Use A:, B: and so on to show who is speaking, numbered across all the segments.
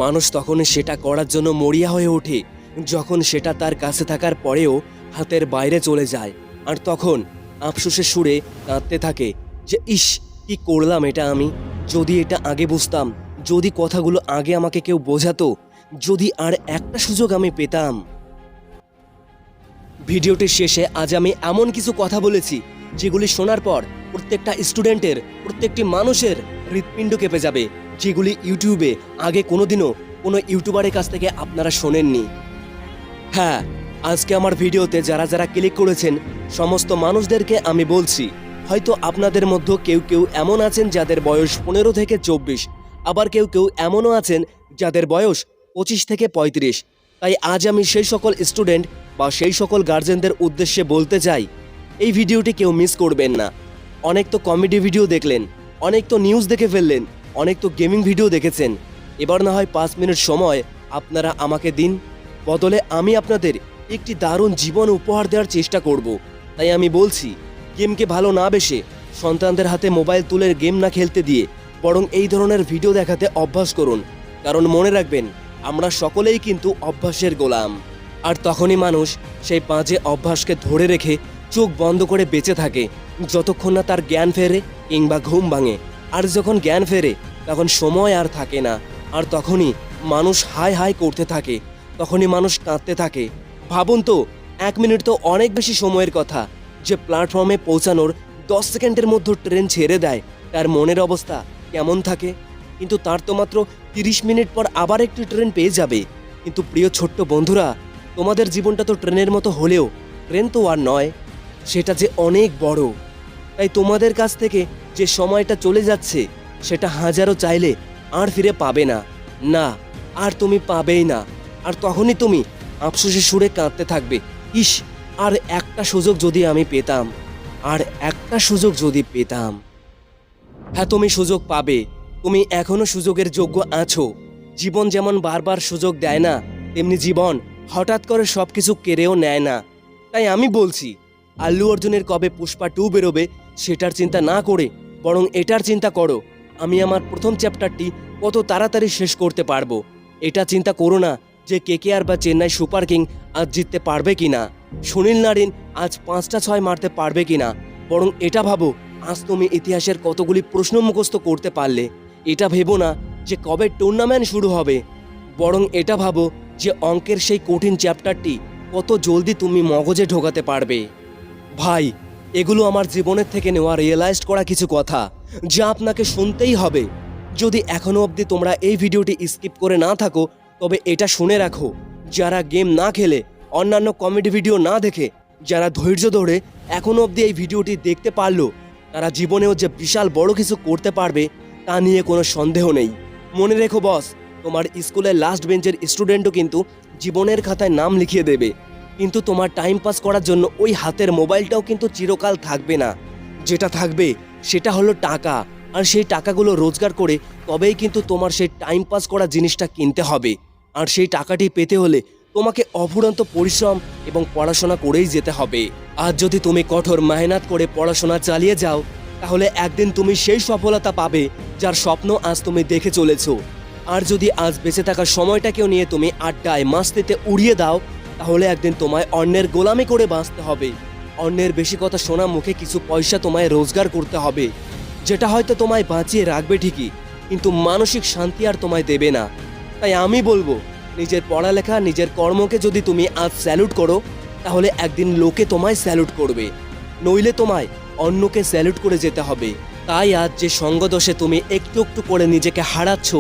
A: মানুষ তখনই সেটা করার জন্য মরিয়া হয়ে ওঠে যখন সেটা তার কাছে থাকার পরেও হাতের বাইরে চলে যায়, আর তখন আফসোসের সুরে কাঁদতে থাকে যে ইস, কি করলাম এটা আমি। যদি এটা আগে বুঝতাম, যদি কথাগুলো আগে আমাকে কেউ বোঝাতো, যদি আর একটা সুযোগ আমি পেতাম। ভিডিওটির শেষে আজ আমি এমন কিছু কথা বলেছি যেগুলি শোনার পর প্রত্যেকটা স্টুডেন্টের, প্রত্যেকটি মানুষের হৃৎপিণ্ড কেঁপে যাবে, যেগুলি ইউটিউবে আগে কোনোদিনও কোনো ইউটিউবারের কাছ থেকে আপনারা শোনেননি। হ্যাঁ, আজকে আমার ভিডিওতে যারা যারা ক্লিক করেছেন সমস্ত মানুষদেরকে আমি বলছি, হয়তো আপনাদের মধ্যে কেউ কেউ এমন আছেন যাদের বয়স 15 থেকে 24, আবার কেউ কেউ এমনও আছেন যাদের বয়স 25 থেকে 35। তাই আজ আমি সেই সকল স্টুডেন্ট বা সেই সকল গার্জেনদের উদ্দেশ্যে বলতে চাই, এই ভিডিওটি কেউ মিস করবেন না। অনেক তো কমেডি ভিডিও দেখলেন, অনেক তো নিউজ দেখে ফেললেন, অনেক তো গেমিং ভিডিও দেখেছেন। এবার না হয় 5 মিনিট সময় আপনারা আমাকে দিন, বদলে আমি আপনাদের একটি দারুণ জীবন উপহার দেওয়ার চেষ্টা করব। তাই আমি বলছি, গেমকে ভালো না বেসে সন্তানদের হাতে মোবাইল তুলে গেম না খেলতে দিয়ে বরং এই ধরনের ভিডিও দেখাতে অভ্যাস করুন। কারণ মনে রাখবেন, আমরা সকলেই কিন্তু অভ্যাসের গোলাম। আর তখনই মানুষ সেই বাজে অভ্যাসকে ধরে রেখে চোখ বন্ধ করে বেঁচে থাকে যতক্ষণ না তার জ্ঞান ফেরে কিংবা ঘুম ভাঙে। আর যখন জ্ঞান ফেরে তখন সময় আর থাকে না, আর তখনই মানুষ হাই হাই করতে থাকে, তখনই মানুষ কাঁদতে থাকে। ভাবুন তো, 1 মিনিট তো অনেক বেশি সময়ের কথা। যে প্ল্যাটফর্মে পৌঁছানোর 10 সেকেন্ডের মধ্যে ট্রেন ছেড়ে দেয়, তার মনের অবস্থা কেমন থাকে। কিন্তু তার তো মাত্র 30 মিনিট পর আবার একটি ট্রেন পেয়ে যাবে। কিন্তু প্রিয় ছোট্ট বন্ধুরা, তোমাদের জীবনটা তো ট্রেনের মতো হলেও ট্রেন তো আর নয়, সেটা যে অনেক বড়। তাই তোমাদের কাছ থেকে যে সময়টা চলে যাচ্ছে সেটা হাজারো চাইলে আর ফিরে পাবে না, না, আর তুমি পাবেই না। আর তখনই তুমি আফসোসের সুরে কাঁদতে থাকবে, ইস, আর একটা সুযোগ যদি আমি পেতাম, আর একটা সুযোগ যদি পেতাম। হ্যাঁ, তুমি সুযোগ পাবে, তুমি এখনো সুযোগের যোগ্য আছো। জীবন যেমন বারবার সুযোগ দেয় না, তেমনি জীবন হঠাৎ করে সবকিছু কেড়েও নেয় না। তাই আমি বলছি, আল্লু অর্জুনের কবে পুষ্পা 2 বেরোবে সেটার চিন্তা না করে বরং এটার চিন্তা করো, আমি আমার প্রথম চ্যাপ্টারটি কত তাড়াতাড়ি শেষ করতে পারবো। এটা চিন্তা করো না যে কেকেআর বা চেন্নাই সুপার কিং আজ জিততে পারবে কিনা, সুনীল নারিন আজ 5টা 6 মারতে পারবে কিনা, বরং এটা ভাবো আজ তুমি ইতিহাসের কতগুলি প্রশ্ন মুখস্থ করতে পারলে। এটা ভেবো না যে কবে টুর্নামেন্ট শুরু হবে, বরং এটা ভাবো যে অঙ্কের সেই কঠিন চ্যাপ্টারটি কত জলদি তুমি মগজে ঢোকাতে পারবে। ভাই, এগুলো আমার জীবনের থেকে নেওয়া রিয়েলাইজড করা কিছু কথা, যা আপনাকে শুনতেই হবে। যদি এখনো অবধি তোমরা এই ভিডিওটি স্কিপ করে না থাকো, তবে এটা শুনে রাখো, যারা গেম না খেলে, অন্যান্য কমেডি ভিডিও না দেখে, যারা ধৈর্য ধরে এখনো অবধি এই ভিডিওটি দেখতে পারলো, তারা জীবনেও যে বিশাল বড় কিছু করতে পারবে তা নিয়ে কোনো সন্দেহ নেই। মনে রেখো বস, তোমার স্কুলের লাস্ট বেঞ্চের স্টুডেন্টও কিন্তু জীবনের খাতায় নাম লিখিয়ে দেবে, কিন্তু তোমার টাইম পাস করার জন্য ওই হাতের মোবাইলটাও কিন্তু চিরকাল থাকবে না। যেটা থাকবে সেটা হলো টাকা, আর সেই টাকাগুলো রোজগার করে তবেই কিন্তু তোমার সেই টাইম পাস করা জিনিসটা কিনতে হবে। আর সেই টাকাটি পেতে হলে তোমাকে অফুরন্ত পরিশ্রম এবং পড়াশোনা করেই যেতে হবে। আর যদি তুমি কঠোর মেহনত করে পড়াশোনা চালিয়ে যাও, তাহলে একদিন তুমি সেই সফলতা পাবে যার স্বপ্ন আজ তুমি দেখে চলেছো। আর যদি আজ বেঁচে থাকার সময়টাকেও নিয়ে তুমি আড্ডায় মাস্তিতে উড়িয়ে দাও, তাহলে একদিন তোমায় অন্যের গোলামি করে বাঁচতে হবে। অন্যের বেশি কথা শোনা মুখে কিছু পয়সা তোমায় রোজগার করতে হবে, যেটা হয়তো তোমায় বাঁচিয়ে রাখবে ঠিকই, কিন্তু মানসিক শান্তি আর তোমায় দেবে না। তাই আমি বলবো, নিজের পড়ালেখা, নিজের কর্মকে যদি তুমি আজ স্যালুট করো, তাহলে একদিন লোকে তোমায় স্যালুট করবে, নইলে তোমায় অন্যকে স্যালুট করে যেতে হবে। তাই আজ যে সঙ্গদোষে তুমি একটু একটু করে নিজেকে হারাচ্ছ,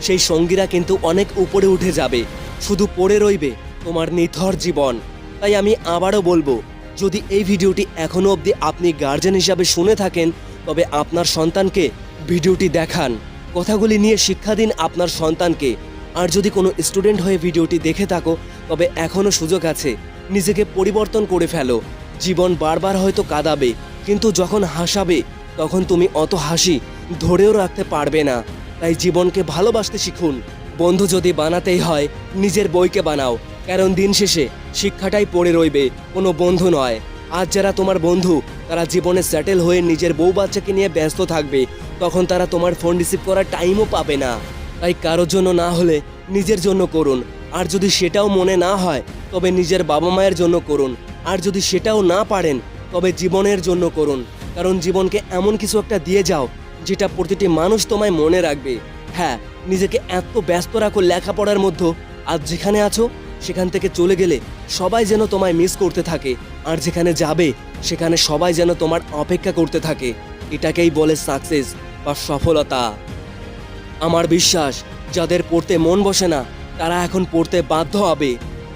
A: সেই সঙ্গীরা কিন্তু অনেক উপরে উঠে যাবে, শুধু পড়ে রইবে তোমার নিথর জীবন। তাই আমি আবারও বলবো, যদি এই ভিডিওটি এখনো অবধি আপনি গার্জেন হিসাবে শুনে থাকেন, তবে আপনার সন্তানকে ভিডিওটি দেখান, কথাগুলি নিয়ে শিক্ষা দিন আপনার সন্তানকে। আর যদি কোনো স্টুডেন্ট হয়ে ভিডিওটি দেখে থাকো, তবে এখনও সুযোগ আছে, নিজেকে পরিবর্তন করে ফেলো। জীবন বারবার হয়তো কাঁদাবে, কিন্তু যখন হাসাবে তখন তুমি অত হাসি ধরেও রাখতে পারবে না। তাই জীবনকে ভালোবাসতে শিখুন। বন্ধু যদি বানাতেই হয়, নিজের বইকে বানাও, কারণ দিন শেষে শিক্ষাটাই পড়ে রইবে, কোনো বন্ধু নয়। আজ যারা তোমার বন্ধু, তারা জীবনে সেটেল হয়ে নিজের বউ বাচ্চাকে নিয়ে ব্যস্ত থাকবে, তখন তারা তোমার ফোন রিসিভ করার টাইমও পাবে না। তাই কারোর জন্য না হলে নিজের জন্য করুন, আর যদি সেটাও মনে না হয় তবে নিজের বাবা মায়ের জন্য করুন, আর যদি সেটাও না পারেন তবে জীবনের জন্য করুন। কারণ জীবনকে এমন কিছু একটা দিয়ে যাও যেটা প্রতিটি মানুষ তোমায় মনে রাখবে। হ্যাঁ, নিজেকে এত ব্যস্ত রাখো লেখাপড়ার মধ্যে, আজ যেখানে আছো সেখান থেকে চলে গেলে সবাই যেন তোমায় মিস করতে থাকে, আর যেখানে যাবে সেখানে সবাই যেন তোমার অপেক্ষা করতে থাকে। এটাকেই বলে সাকসেস বা সফলতা। আমার বিশ্বাস যাদের পড়তে মন বসে না তারা এখন পড়তে বাধ্য হবে।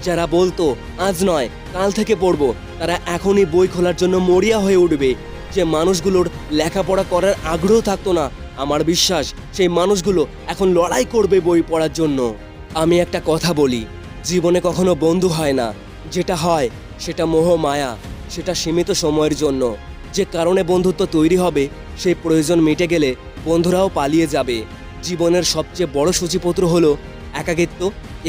A: যারা বলতো আজ নয় কাল থেকে পড়বো, তারা এখনই বই খোলার জন্য মরিয়া হয়ে উঠবে। যে মানুষগুলোর লেখাপড়া করার আগ্রহ থাকতো না, আমার বিশ্বাস সেই মানুষগুলো এখন লড়াই করবে বই পড়ার জন্য। আমি একটা কথা বলি, জীবনে কখনো বন্ধু হয় না, যেটা হয় সেটা মোহ মায়া, সেটা সীমিত সময়ের জন্য। যে কারণে বন্ধুত্ব তৈরি হবে সেই প্রয়োজন মিটে গেলে বন্ধুরাও পালিয়ে যাবে। জীবনের সবচেয়ে বড় সূচিপত্র হলো একাকিত্ব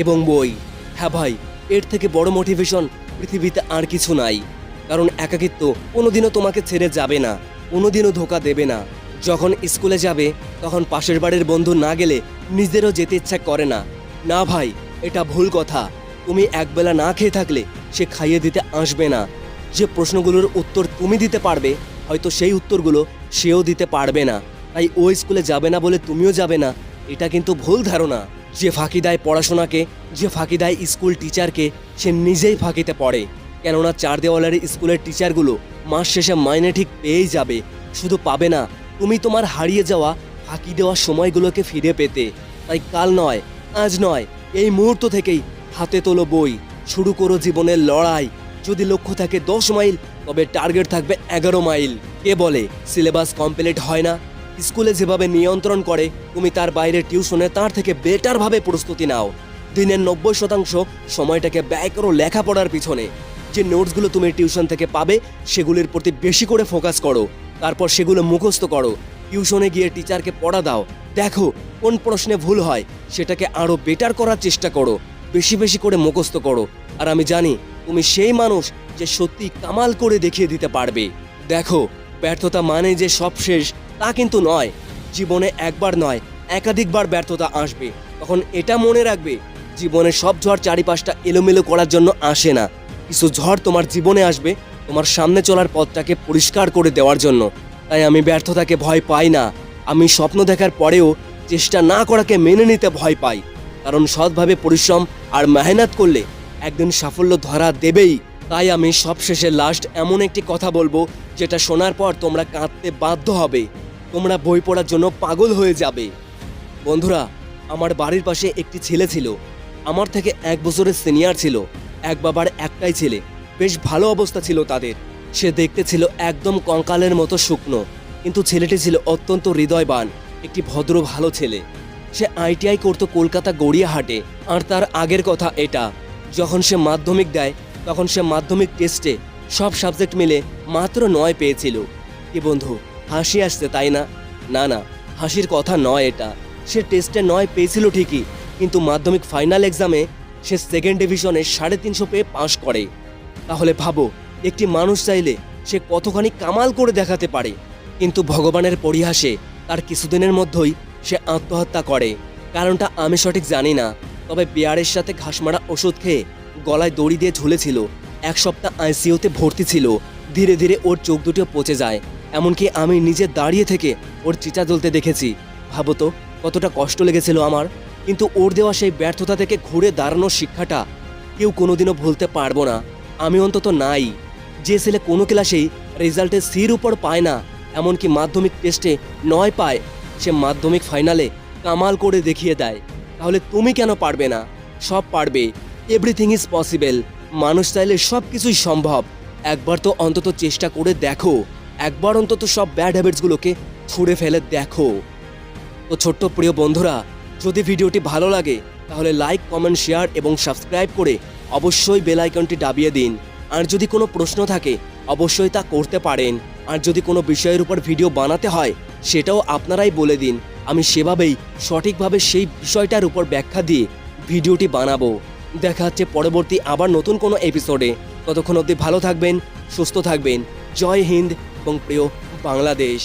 A: এবং বই। হ্যাঁ ভাই, এর থেকে বড় মোটিভেশন পৃথিবীতে আর কিছু নাই। কারণ একাকিত্ব কোনোদিনও তোমাকে ছেড়ে যাবে না, কোনোদিনও ধোকা দেবে না। যখন স্কুলে যাবে তখন পাশের বাড়ির বন্ধু না গেলে নিজেরও যেতে ইচ্ছা করে না। না ভাই, এটা ভুল কথা। তুমি একবেলা না খেয়ে থাকলে সে খাইয়ে দিতে আসবে না। যে প্রশ্নগুলোর উত্তর তুমি দিতে পারবে হয়তো সেই উত্তরগুলো সেও দিতে পারবে না। তাই ও স্কুলে যাবে না বলে তুমিও যাবে না, এটা কিন্তু ভুল ধারণা। যে ফাঁকি দেয় পড়াশোনাকে, যে ফাঁকি দেয় স্কুল টিচারকে, সে নিজেই ফাঁকিতে পড়ে। কেননা চার দেওয়ালের স্কুলের টিচারগুলো মাস শেষে মাইনে ঠিক পেয়েই যাবে। শুধু পাবে না, তুমি তোমার হারিয়ে যাওয়া ফাঁকি দেওয়া সময়গুলোকে ফিরে পেতে। তাই কাল নয়, আজ নয়, এই মুহূর্ত থেকেই হাতে তোলো বই, শুরু করো জীবনের লড়াই। যদি লক্ষ্য থাকে 10 মাইল তবে টার্গেট থাকবে 11 মাইল। কে বলে সিলেবাস কমপ্লিট হয় না? স্কুলে যেভাবে নিয়ন্ত্রণ করে তুমি তার বাইরে টিউশনে তার থেকে বেটারভাবে প্রস্তুতি নাও। দিনের 90% সময়টাকে ব্যয় করো লেখাপড়ার পিছনে। যে নোটসগুলো তুমি টিউশন থেকে পাবে সেগুলির প্রতি বেশি করে ফোকাস করো, তারপর সেগুলো মুখস্থ করো। টিউশনে গিয়ে টিচারকে পড়া দাও, দেখো কোন প্রশ্নে ভুল হয়, সেটাকে আরও বেটার করার চেষ্টা করো। বেশি বেশি করে মুখস্থ করো। আর আমি জানি তুমি সেই মানুষ যে সত্যি কামাল করে দেখিয়ে দিতে পারবে। দেখো, ব্যর্থতা মানে যে সব শেষ তা কিন্তু নয়। জীবনে একবার নয় একাধিকবার ব্যর্থতা আসবে। তখন এটা মনে রাখবে, জীবনে সব ঝড় চারিপাশটা এলোমেলো করার জন্য আসে না। কিছু ঝড় তোমার জীবনে আসবে তোমার সামনে চলার পথটাকে পরিষ্কার করে দেওয়ার জন্য। তাই আমি ব্যর্থতাকে ভয় পাই না। আমি স্বপ্ন দেখার পরেও চেষ্টা না করাকে মেনে নিতে ভয় পাই। কারণ সৎভাবে পরিশ্রম আর মেহনত করলে একদিন সাফল্য ধরা দেবেই। তাই আমি সবশেষে লাস্ট এমন একটি কথা বলবো যেটা শোনার পর তোমরা কাঁদতে বাধ্য হবে, তোমরা বই পড়ার জন্য পাগল হয়ে যাবে। বন্ধুরা, আমার বাড়ির পাশে একটি ছেলে ছিল, আমার থেকে 1 বছরের সিনিয়র ছিল। এক বাবার একটাই ছেলে, বেশ ভালো অবস্থা ছিল তাদের। সে দেখতে ছিল একদম কঙ্কালের মতো শুকনো, কিন্তু ছেলেটি ছিল অত্যন্ত হৃদয়বান, একটি ভদ্র ভালো ছেলে। সে আইটিআই করতো কলকাতা গড়িয়াহাটে। আর তার আগের কথা এটা, যখন সে মাধ্যমিক দেয় তখন সে মাধ্যমিক টেস্টে সব সাবজেক্ট মিলে মাত্র 9 পেয়েছিল। কি বন্ধু, হাসি আসছে তাই না? না না, হাসির কথা নয় এটা। সে টেস্টে 9 পেয়েছিল ঠিকই, কিন্তু মাধ্যমিক ফাইনাল এক্সামে সে সেকেন্ড ডিভিশনে 350 পেয়ে পাশ করে। তাহলে ভাবো, একটি মানুষ চাইলে সে কতখানি কামাল করে দেখাতে পারে। কিন্তু ভগবানের পরিহাসে তার কিছুদিনের মধ্যেই সে আত্মহত্যা করে। কারণটা আমি সঠিক জানি না, তবে বিয়ারের সাথে ঘাস মারা ওষুধ খেয়ে গলায় দড়ি দিয়ে ঝুলেছিল। 1 সপ্তাহ আইসিইউতে ভর্তি ছিল। ধীরে ধীরে ওর চোখ দুটো পচে যায়, এমনকি আমি নিজে দাঁড়িয়ে থেকে ওর চিতা জ্বলতে দেখেছি। ভাবো তো কতটা কষ্ট লেগেছিল আমার। কিন্তু ওর দেওয়া সেই ব্যর্থতা থেকে ঘুরে দাঁড়ানোর শিক্ষাটা কেউ কোনোদিনও ভুলতে পারবো না, আমি অন্তত নাই। যে ছেলে কোনো ক্লাসেই রেজাল্টে সির উপর পায় না, এমনকি মাধ্যমিক টেস্টে 9 পায়, সে মাধ্যমিক ফাইনালে কামাল করে দেখিয়ে দেয়। তাহলে তুমি কেন পারবে না? সব পারবে। Everything is possible. মানুষ চাইলে সব কিছুই সম্ভব। একবার তো অন্তত চেষ্টা করে দেখো, একবার অন্তত সব ব্যাড হ্যাবিটসগুলোকে ছুঁড়ে ফেলে দেখো। তো ছোট্ট প্রিয় বন্ধুরা, যদি ভিডিওটি ভালো লাগে তাহলে লাইক, কমেন্ট, শেয়ার এবং সাবস্ক্রাইব করে অবশ্যই বেল আইকনটি দাবিয়ে দিন। আর যদি কোনো প্রশ্ন থাকে অবশ্যই তা করতে পারেন। আর যদি কোনো বিষয়ের উপর ভিডিও বানাতে হয় সেটাও আপনারাই বলে দিন, আমি সেভাবেই সঠিকভাবে সেই বিষয়টার উপর ব্যাখ্যা দিয়ে ভিডিওটি বানাবো। দেখা হচ্ছে পরবর্তী আবার নতুন কোনো এপিসোডে। ততক্ষণ অবধি ভালো থাকবেন, সুস্থ থাকবেন। জয় হিন্দ এবং প্রিয় বাংলাদেশ।